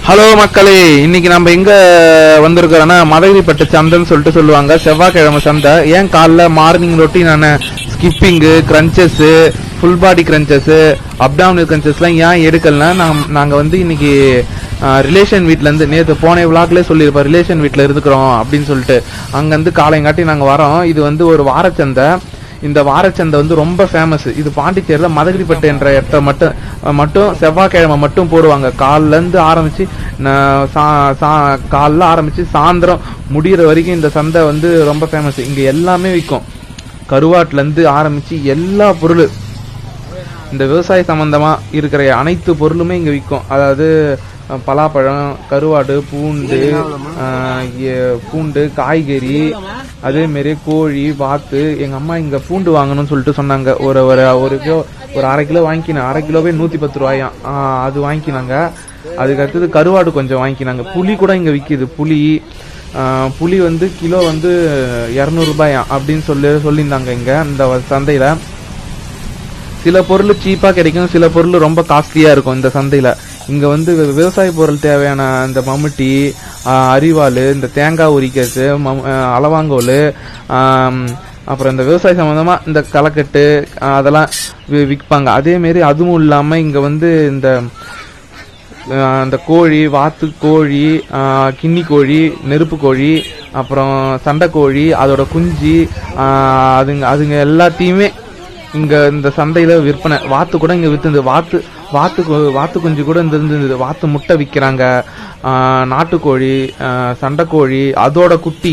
Hello மக்களே, இன்னைக்கு நம்ம எங்க வந்திருக்கிறோன்னா மதகிரிப்பட்டு சந்தைன்னு சொல்லிட்டு சொல்லுவாங்க. செவ்வாய்க்கிழமை சந்தை. ஏன் காலைல மார்னிங் ரொட்டீனான skipping, crunches, full body crunches, abdominal கிரன்ச்சஸ்லாம் ஏன் எடுக்கலன்னா, நாங்கள் வந்து இன்னைக்கு ரிலேஷன் வீட்டிலேருந்து நேற்று போன விளாக்லேயே சொல்லியிருப்போம், ரிலேஷன் வீட்டில் இருக்கிறோம் அப்படின்னு சொல்லிட்டு. அங்கேருந்து காலைங்காட்டி நாங்கள் வரோம். இது வந்து ஒரு வாரச்சந்தை. இந்த வாரச்சந்தை வந்து ரொம்ப ஃபேமஸ். இது பாண்டிச்சேரியில் மதகிரிப்பட்டு என்ற இடத்த மட்டும் செவ்வாய்க்கிழமை மட்டும் போடுவாங்க. காலிலேருந்து ஆரம்பித்து காலைல ஆரம்பித்து சாயந்தரம் முடிகிற வரைக்கும் இந்த சந்தை வந்து ரொம்ப ஃபேமஸ். இங்கே எல்லாமே விற்கும். கருவாட்டிலேருந்து ஆரம்பித்து எல்லா பொருள், இந்த விவசாய சம்பந்தமாக இருக்கிற அனைத்து பொருளுமே இங்கே விற்கும். அதாவது பலாப்பழம், கருவாடு, பூண்டு, காய்கறி, அதேமாரி கோழி, வாத்து. எங்கள் அம்மா இங்கே பூண்டு வாங்கணும்னு சொல்லிட்டு சொன்னாங்க. ஒரு அரை கிலோ வாங்கிக்கினேன். அரை கிலோவே 110 ரூபாயாம். அது வாங்கிக்கினாங்க. அதுக்கடுத்தது கருவாடு கொஞ்சம் வாங்கிக்கினாங்க. புளி கூட இங்கே விற்கிது. புளி வந்து கிலோ வந்து 200 ரூபாயாம் அப்படின்னு சொல்லியிருந்தாங்க இங்கே இந்த சந்தையில். சில பொருள் சீப்பாக கிடைக்கும், சில பொருள் ரொம்ப காஸ்ட்லியாக இருக்கும் இந்த சந்தையில். இங்கே வந்து விவசாய பொருள் தேவையான இந்த மம்முட்டி, அரிவாள், இந்த தேங்காய் உரிக்கிறது, அளவாங்கோல், அப்புறம் இந்த விவசாய சம்மந்தமாக இந்த களக்கட்டு அதெல்லாம் விற்பாங்க. அதேமாரி அதுவும் இல்லாமல் இங்கே வந்து இந்த கோழி, வாத்து கோழி, கிண்ணி கோழி, நெருப்பு கோழி, அப்புறம் சண்டை கோழி, அதோட குஞ்சு, அதுங்க எல்லாத்தையுமே இங்கே இந்த சந்தையில் விற்பனை. வாத்து கூட இங்கே விற்றுது. வாத்து குஞ்சு கூட இருந்தது. வாத்து முட்டை விற்கிறாங்க. நாட்டுக்கோழி, சண்டைக்கோழி, அதோட குட்டி,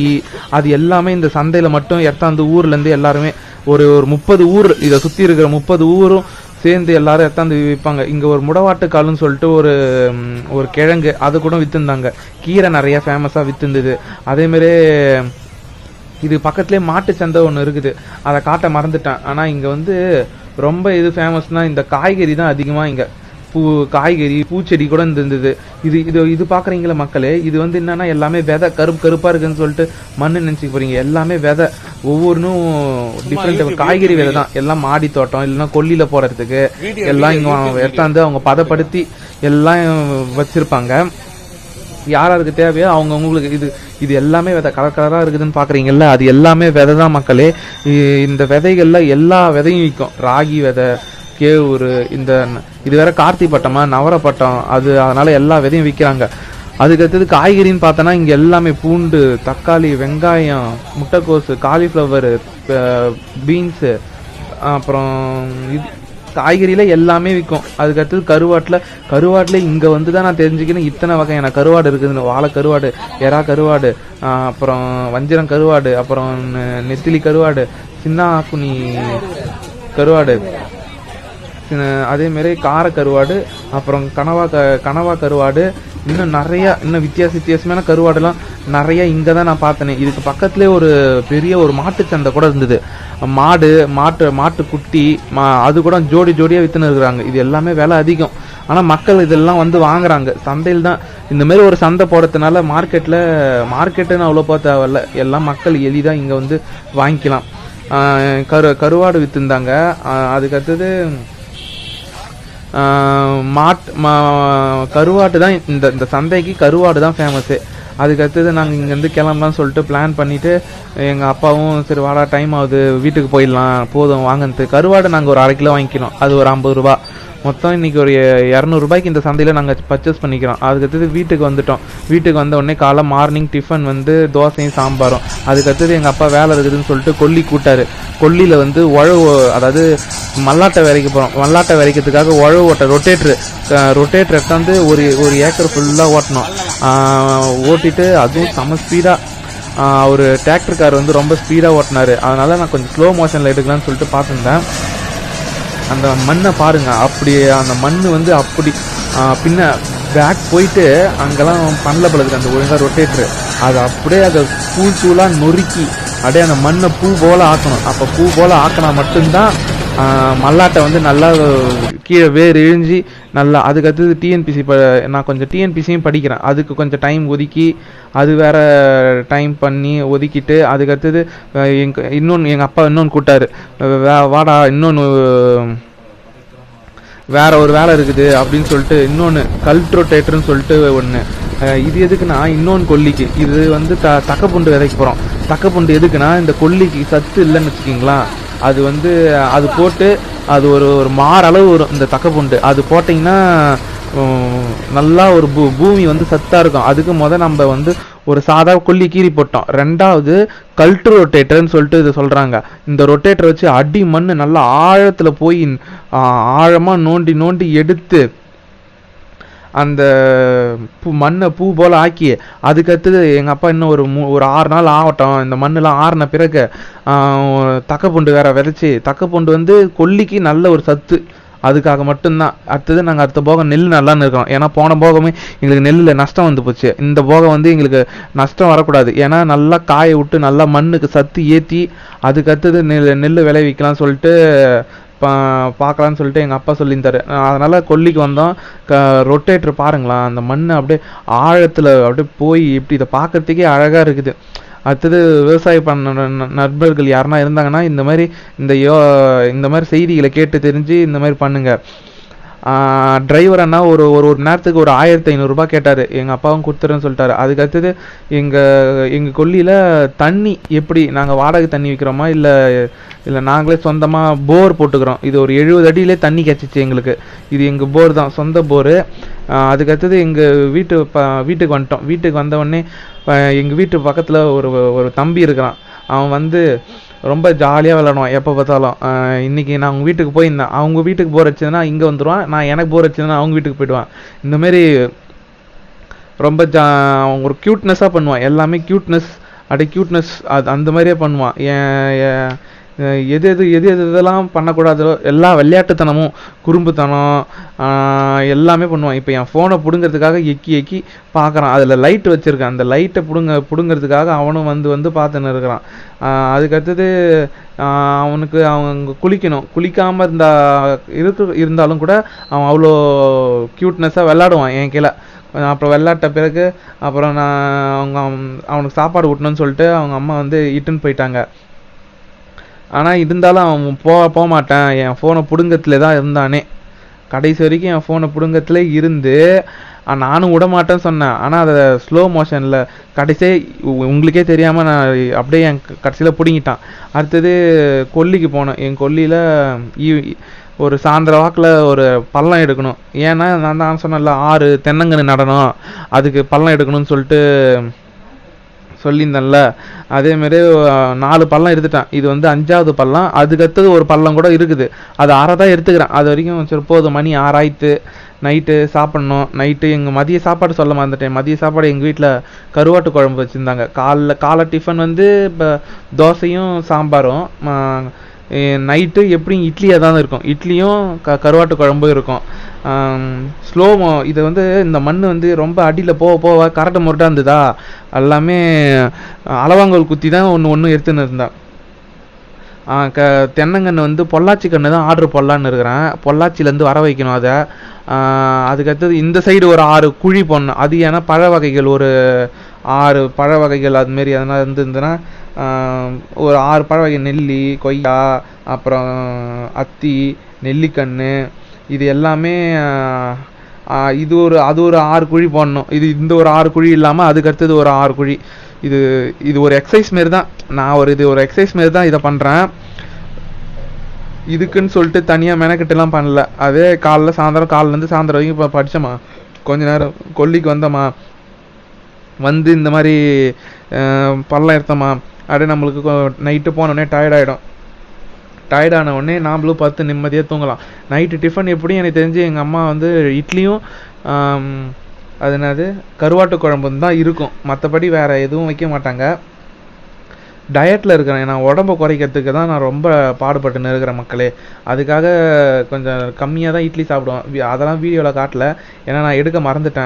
அது எல்லாமே இந்த சந்தையில் மட்டும் எத்தாந்து ஊர்லேருந்து எல்லாருமே ஒரு 30 ஊர், இதை சுற்றி இருக்கிற 30 ஊரும் சேர்ந்து எல்லாரும் எத்தாந்து விற்பாங்க. இங்கே ஒரு முடவாட்டுக்காலுன்னு சொல்லிட்டு ஒரு கிழங்கு, அது கூட விற்றுந்தாங்க. கீரை நிறைய ஃபேமஸாக விற்றுந்தது. அதேமாரி இது பக்கத்துலேயே மாட்டு சந்தை ஒன்று இருக்குது. அதை காட்ட மறந்துட்டேன். ஆனால் இங்கே வந்து ரொம்ப இது ஃபேமஸ்னால் இந்த காய்கறி தான் அதிகமாக. இங்கே காய்கறி, பூச்செடி கூட இருந்தது. இது பார்க்குறீங்களா மக்களே, இது வந்து என்னன்னா எல்லாமே விதை, கருப்பாக இருக்குன்னு சொல்லிட்டு மண்ணு நினச்சிக்க போறீங்க. எல்லாமே விதை, ஒவ்வொன்றும் டிஃப்ரெண்ட் காய்கறி விதை தான். எல்லாம் மாடி தோட்டம் இல்லைன்னா கொல்லியில் போடுறதுக்கு எல்லாம் இங்கே எடுத்தாந்து அவங்க பதப்படுத்தி எல்லாம் வச்சிருப்பாங்க. யாருக்கு தேவையோ அவங்களுக்கு இது எல்லாமே விதை கலராக இருக்குதுன்னு பார்க்குறீங்கல்ல, அது எல்லாமே விதை தான் மக்களே. இந்த விதைகளில் எல்லா விதையும் விற்கும். ராகி விதை, கேவுரு, இது வேற கார்த்திப்பட்டமா, நவரப்பட்டம், அதனால எல்லா விதையும் விற்கிறாங்க. அதுக்கடுத்தது காய்கறின்னு பார்த்தோன்னா இங்கே எல்லாமே பூண்டு, தக்காளி, வெங்காயம், முட்டைக்கோசு, காலிஃப்ளவரு, பீன்ஸு, அப்புறம் காய்கறியில எல்லாமே விற்கும். அதுக்கடுத்தது கருவாட்டில் இங்கே வந்து தான் நான் தெரிஞ்சுக்கணும் இத்தனை வகையான கருவாடு இருக்குதுன்னு. வாழை கருவாடு, எறா கருவாடு, அப்புறம் வஞ்சிரம் கருவாடு, அப்புறம் நெத்திலி கருவாடு, சின்ன குனி கருவாடு, அதேமாரி கார கருவாடு, அப்புறம் கனவா கருவாடு, இன்னும் வித்தியாசமான கருவாடுலாம் நிறைய இங்கே தான் நான் பார்த்தேனே. இதுக்கு பக்கத்துலேயே ஒரு பெரிய ஒரு மாட்டு சந்தை கூட இருந்தது. மாட்டு குட்டி, அது கூட ஜோடியாக விற்றுன்னு இருக்கிறாங்க. இது எல்லாமே விலை அதிகம். ஆனால் மக்கள் இதெல்லாம் வந்து வாங்குறாங்க. சந்தையில் தான் இந்தமாரி ஒரு சந்தை போடுறதுனால மார்க்கெட்டுன்னு அவ்வளோ போக தேவையில்ல. எல்லாம் மக்கள் எளிதாக இங்கே வந்து வாங்கிக்கலாம். கருவாடு விற்றுந்தாங்க. அதுக்கடுத்தது கருவாட்டு தான் இந்த சந்தைக்கு கருவாடு தான் ஃபேமஸ்ஸு. அதுக்கடுத்தது நாங்கள் இங்கேருந்து கிளம்பலான்னு சொல்லிட்டு பிளான் பண்ணிவிட்டு எங்கள் அப்பாவும் சரி வாடா டைம் ஆகுது வீட்டுக்கு போயிடலாம் போதும் வாங்கினது. கருவாடு நாங்கள் ஒரு 1/2 கிலோ வாங்கிக்கிறோம். அது ஒரு 50 ரூபா. மொத்தம் இன்றைக்கி ஒரு 200 ரூபாய்க்கு இந்த சந்தையில் நாங்கள் பர்ச்சேஸ் பண்ணிக்கிறோம். அதுக்கடுத்தது வீட்டுக்கு வந்துட்டோம். வீட்டுக்கு வந்த உடனே காலை மார்னிங் டிஃபன் வந்து தோசையும் சாம்பாரும். அதுக்கடுத்தது எங்கள் அப்பா வேலை இருக்குதுன்னு சொல்லிட்டு கொல்லி கூட்டார். கொல்லியில் வந்து அதாவது மல்லாட்டை விரைக்க போகிறோம். மல்லாட்டை விரைக்கிறதுக்காக உழவு ரொட்டேட்டர் எடுத்தாந்து ஒரு ஏக்கர் ஃபுல்லாக ஓட்டணும். ஓட்டிட்டு அதுவும் செம ஸ்பீடாக ஒரு டிராக்டர் கார் வந்து ரொம்ப ஸ்பீடாக ஓட்டினார். அதனால் நான் கொஞ்சம் ஸ்லோ மோஷனில் எடுக்கலான்னு சொல்லிட்டு பார்த்துருந்தேன். அந்த மண்ணை பாருங்க, அப்படி அந்த மண் வந்து அப்படி பின்ன பேக் போயிட்டு அங்கெல்லாம் பண்ணல பழகுது அந்த ஒழுங்காக ரொட்டேட்ரு. அது அப்படியே அதை தூளாக நொறுக்கி அப்படியே அந்த மண்ணை பூ போல் ஆக்கணும். அப்போ பூ போல் ஆக்கினா மட்டும்தான் மல்லாட்டை வந்து நல்லா கீழே வேர் இழிஞ்சி நல்லா. அதுக்கடுத்தது டிஎன்பிசி நான் கொஞ்சம் டிஎன்பிசியும் படிக்கிறேன். அதுக்கு கொஞ்சம் டைம் ஒதுக்கி அது வேற டைம் பண்ணி ஒதுக்கிட்டு அதுக்கடுத்தது எங்கள் அப்பா இன்னொன்று கூட்டாரு, வாடா இன்னொன்று வேற ஒரு வேலை இருக்குது அப்படின்னு சொல்லிட்டு இன்னொன்று கல்ட் ரொட்டேட்டர்னு சொல்லிட்டு ஒன்று. இது எதுக்குன்னா இன்னொன்று கொல்லிக்கு இது வந்து தக்கப்பூண்டு விதைக்க போகிறோம். தக்கப்பூண்டு எதுக்குன்னா இந்த கொல்லிக்கு சத்து இல்லைன்னு வச்சுக்கிங்களா, அது வந்து அது போட்டு அது ஒரு ஒரு மாறளவு வரும் இந்த தக்கப்பூண்டு. அது போட்டிங்கன்னா நல்லா ஒரு பூமி வந்து சத்தாக இருக்கும். அதுக்கு நம்ம வந்து ஒரு சாதா கொல்லி கீறி போட்டோம். ரெண்டாவது கல்ட் ரொட்டேட்டர்னு சொல்லிட்டு இது சொல்கிறாங்க. இந்த ரொட்டேட்டர் வச்சு அடி மண் நல்லா ஆழத்தில் போய் ஆழமாக நோண்டி நோண்டி எடுத்து அந்த மண்ணை பூ போல் ஆக்கி அதுக்கடுத்தது எங்கள் அப்பா இன்னும் ஒரு 6 நாள் ஆகட்டும், இந்த மண்ணெலாம் ஆறின பிறகு தக்கப்பூண்டு வேற விதைச்சி, தக்கப்பூண்டு வந்து கொல்லிக்கு நல்ல ஒரு சத்து, அதுக்காக மட்டும்தான். அடுத்தது நாங்கள் அடுத்த போகம் நெல் நல்லான்னு இருக்கோம். ஏன்னா போன போகமே எங்களுக்கு நெல்லில் நஷ்டம் வந்து போச்சு. இந்த போகம் வந்து எங்களுக்கு நஷ்டம் வரக்கூடாது. ஏன்னா நல்லா காய விட்டு நல்லா மண்ணுக்கு சத்து ஏற்றி அதுக்கடுத்தது நெல் விளைவிக்கலாம்னு சொல்லிட்டு பார்க்கலான்னு சொல்லிட்டு எங்கள் அப்பா சொல்லியிருந்தாரு. அதனால் கொல்லிக்கு வந்தோம். ரொட்டேட்டர் பாருங்களா, அந்த மண் அப்படியே ஆழத்தில் அப்படியே போய் இப்படி இதை பார்க்கறதுக்கே அழகாக இருக்குது. அடுத்தது விவசாயம் பண்ண நண்பர்கள் யாருன்னா இருந்தாங்கன்னா இந்த மாதிரி செய்திகளை கேட்டு தெரிஞ்சு இந்த மாதிரி பண்ணுங்க. டிரைவர் அண்ணா ஒரு நேரத்துக்கு ஒரு 1500 கேட்டார். எங்கள் அப்பாவும் கொடுத்துறேன்னு சொல்லிட்டாரு. அதுக்கு அடுத்தது எங்கள் கொல்லியில் தண்ணி எப்படி நாங்கள் வாடகை தண்ணி விற்கிறோமா இல்லை நாங்களே சொந்தமாக போர் போட்டுக்கிறோம். இது ஒரு 70 அடியிலே தண்ணி கிடச்சிச்சு எங்களுக்கு. இது எங்கள் போர் தான், சொந்த போரு. அதுக்கு அடுத்தது எங்கள் வீட்டுக்கு வந்துட்டோம். வீட்டுக்கு வந்தவுடனே எங்கள் வீட்டு பக்கத்தில் ஒரு தம்பி இருக்கிறான். அவன் வந்து ரொம்ப ஜாலியாக விளையாடுவான் எப்போ பார்த்தாலும். இன்றைக்கி நான் அவங்க வீட்டுக்கு போயிருந்தேன். அவங்க வீட்டுக்கு போர் வச்சதுன்னா இங்கே வந்துடுவான், நான் எனக்கு போர் வச்சதுன்னா அவங்க வீட்டுக்கு போயிடுவான். இந்தமாரி ரொம்ப அவங்க ஒரு க்யூட்னஸாக பண்ணுவான். எல்லாமே க்யூட்னஸ் அந்த மாதிரியே பண்ணுவான். எதெல்லாம் பண்ணக்கூடாதோ எல்லா விளையாட்டுத்தனமும் குறும்புத்தனம் எல்லாமே பண்ணுவான். இப்போ என் ஃபோனை பிடுங்கிறதுக்காக எக்கி பார்க்குறான். அதில் லைட் வச்சுருக்கேன். அந்த லைட்டை பிடுங்கிறதுக்காக அவனும் வந்து பார்த்துன்னு இருக்கிறான். அதுக்கடுத்தது அவங்க குளிக்காமல் இருந்தாலும் கூட அவன் அவ்வளோ க்யூட்னஸாக விளாடுவான் என் கீழே. அப்புறம் விளாட்ட பிறகு அப்புறம் அவனுக்கு சாப்பாடு ஊட்டணும்னு சொல்லிட்டு அவங்க அம்மா வந்து இட்டுன்னு போயிட்டாங்க. ஆனால் இருந்தாலும் அவன் போக மாட்டேன், என் ஃபோனை பிடுங்கத்துல தான் இருந்தானே. கடைசி வரைக்கும் என் ஃபோனை பிடுங்கத்துல இருந்து நானும் விட மாட்டேன்னு சொன்னேன். ஆனால் அதை ஸ்லோ மோஷனில் கடைசியாக உங்களுக்கே தெரியாமல் நான் அப்படியே என் கடைசியில் பிடுங்கிட்டான். அடுத்தது கொல்லிக்கு போனேன். என் கொல்லியில் ஒரு சாயந்தர வாக்கில் ஒரு பள்ளம் எடுக்கணும். ஏன்னா நான் சொன்னேன்ல 6 தென்னங்கன்று நடணும், அதுக்கு பள்ளம் எடுக்கணும்னு சொல்லியிருந்தேன்ல. அதேமாரி 4 பள்ளம் எடுத்துட்டேன். இது வந்து 5வது பள்ளம். அதுக்கடுத்தது ஒரு பள்ளம் கூட இருக்குது, அது 6 தான் எடுத்துக்கிறேன். அது வரைக்கும் சரி போதும். மணி 6 ஆயிடுத்து. நைட்டு சாப்பிட்ணும். நைட்டு எங்கள் மதிய சாப்பாடு சொல்ல மறந்துட்டேன். மதிய சாப்பாடு எங்கள் வீட்டில் கருவாட்டு குழம்பு வச்சுருந்தாங்க. காலை டிஃபன் வந்து இப்போ தோசையும் சாம்பாரும். நைட்டு எப்படியும் இட்லியாக தான் இருக்கும். இட்லியும் கருவாட்டு குழம்பும் இருக்கும். இது வந்து இந்த மண் வந்து ரொம்ப அடியில் போக கரெக்டு முரட்டாக இருந்ததா, எல்லாமே அளவாங்கல் குத்தி தான் ஒன்று எடுத்துன்னு இருந்தேன். தென்னங்கன்று வந்து பொள்ளாச்சி கன்று தான் ஆர்டர் போடலான்னு இருக்கிறேன். பொள்ளாச்சியிலேருந்து வர வைக்கணும் அதை. அதுக்கடுத்தது இந்த சைடு ஒரு 6 குழி போடணும். அது ஏன்னா பழ வகைகள் ஒரு 6 பழ வகைகள் அதுமாரி எதனா இருந்ததுன்னா ஒரு 6 பழ வகை, நெல்லி, கொய்யா, அப்புறம் அத்தி, நெல்லிக்கன்று, இது எல்லாமே அது ஒரு 6 குழி போடணும். இந்த ஒரு 6 குழி இல்லாமல் அதுக்கடுத்தது ஒரு 6 குழி. இது ஒரு எக்ஸசைஸ் மாரி தான். நான் இது ஒரு எக்ஸசைஸ் மாரி தான் இதை பண்ணுறேன். இதுக்குன்னு சொல்லிட்டு தனியாக மெனக்கெட்டுலாம் பண்ணல. அதே காலிலேருந்து சாயந்தரம் வரைக்கும் இப்போ படித்தோமா, கொஞ்ச நேரம் கொல்லிக்கு வந்தோமா, வந்து இந்த மாதிரி பள்ளம் எடுத்தோமா, அப்படியே நம்மளுக்கு நைட்டு போனோடனே டயர்டான உடனே நாமளும் பார்த்து நிம்மதியாக தூங்கலாம். நைட்டு டிஃபன் எப்படியும் எனக்கு தெரிஞ்சு எங்கள் அம்மா வந்து இட்லியும் அது என்னது கருவாட்டு குழம்பு தான் இருக்கும். மற்றபடி வேறு எதுவும் வைக்க மாட்டாங்க. டயட்டில் இருக்கிறேன். நான் உடம்பை குறைக்கிறதுக்கு தான் நான் ரொம்ப பாடுபட்டுன்னு இருக்கிறேன் மக்களே. அதுக்காக கொஞ்சம் கம்மியாக தான் இட்லி சாப்பிடுவேன். அதெல்லாம் வீடியோவில் காட்டல, ஏன்னா நான் எடுக்க மறந்துட்டேன்.